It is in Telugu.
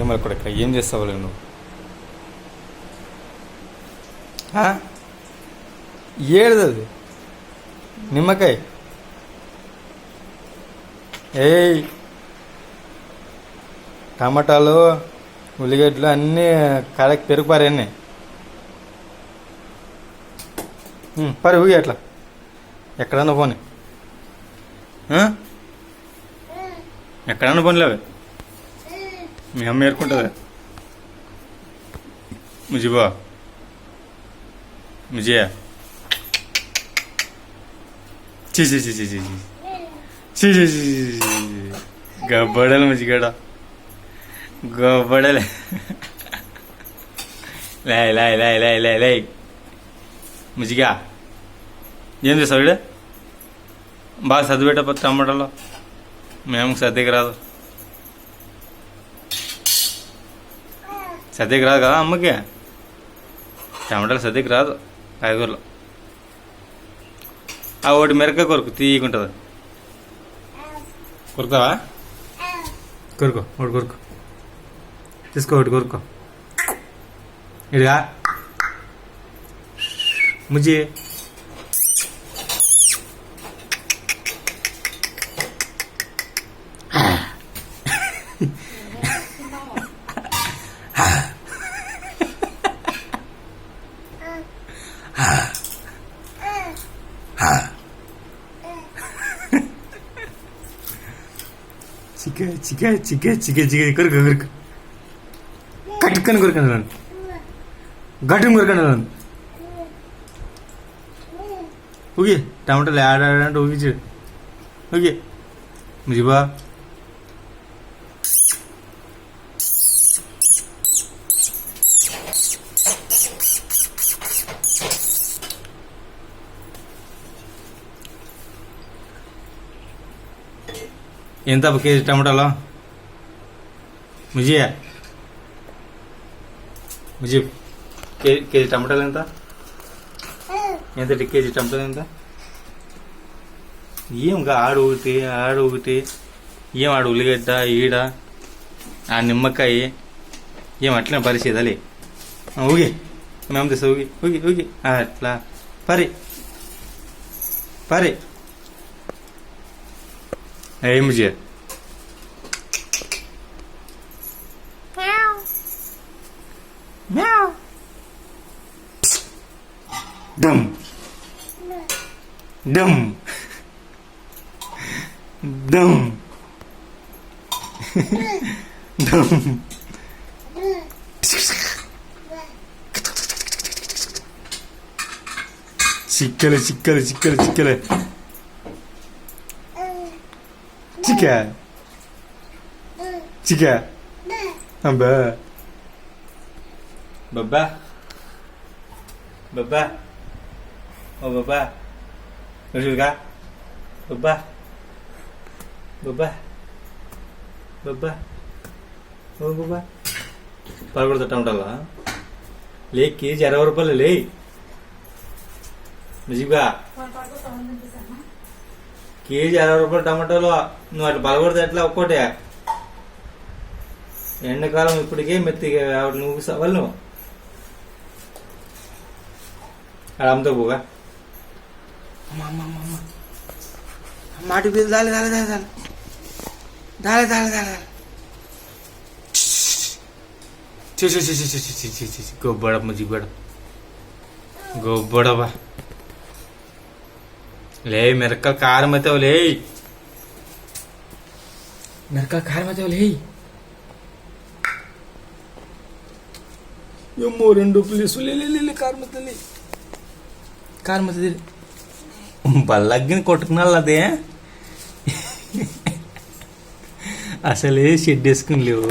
ఏమో కొడక ఏం చేస్తావు నువ్వు? ఏడుదది నిమ్మకాయ. ఏయ్ టమాటాలు ఉల్లిగడ్డలు అన్నీ కడకి పెరుగుపారన్నీ పరి ఊగి అట్లా ఎక్కడన్నా పోనీ, ఎక్కడన్నా పోనీలేవే. మీ అమ్మ ఏరుకుంటుందా? ముజిబా ముజియా చీ చీ చీ చీ చీ చీ చీ చీ గబ్బడలు ముజిగాడ గబ్బడలే. లే లే లే లే లే లే ముజిగా ఏం చేస్తావు వీడు? బాగా చదివేటప్పుడు టమాటాలో మేము సర్దికి రాదు, సర్దికి రాదు కదా అమ్మకి. టమాటాలు సర్దికి రాదు కాయగూరలో. ఆ ఒకటి మిరపకాయ కొరకు తీయకుంటుంది. కొరుకుతావా? కొరుకో ఒకటి కొరుకు, తీసుకో ఒకటి కొరుకో. ఇడిగా ముజ్జి చికే చికే చికే చికే చికే కొరకు కొరకు కట్టుకొని కొరకండి నన్ను, గట్టుని కొరకండి నన్ను. ఊగి టమాటాలు ఆడాడంటే ఊగిచ్చు ఊగి ముజిబా. ఎంత కేజీ టమాటాలు ముజియా? ముజీబ్ కేజీ టమాటాలు ఎంత? ఎంత కేజీ టమాటాలు ఎంత? ఏం ఆడు ఊగితే ఏం ఆడు ఉల్లిగడ్డ ఈడ ఆ నిమ్మకాయ ఏం అట్లనే పరిచేది అలే. ఊగి మేము తెస్తా ఊగి ఊగి ఊగి అట్లా పరి పరి. ఏం ముజియా? Dum. Dum. Dum. Dum. చిక్కలే చిక్కలే చిక్కలే చిక్కలే చిక్క చిక్క అబ్బా బాబా బాబా ఓ బాబా చూడుగా బాబా బాబా బాబా ఓ బాబా పడకూడదు టమాటాలా లే కేజీ 60 రూపాయలు లే నిజంగా కేజీ 60 రూపాయలు టమాటాలు. నువ్వు అట్లా పలకూడదు ఎట్లా ఒక్కోటే ఎండాకాలం ఇప్పటికే మెత్తిగా నువ్వు సవాళ్ళు నువ్వు అక్కడ అమ్మతో పోగా మాటి మీద దాలే దాలే దాలే దాలే దాలే దాలే దాలే గొబ్బడ ముజిబడ గొబ్బడబా లే మిరకాయలు కారం అవుతావు లే మిరకాయలు కారం అవుతావు లే. ఏమో 2 ప్లేసు లే కారమతల్లి కారమతది బల్లగ్గిని కొట్టుకున్నాళ్ళు అదే అసలే షెడ్ వేసుకుని లేవు.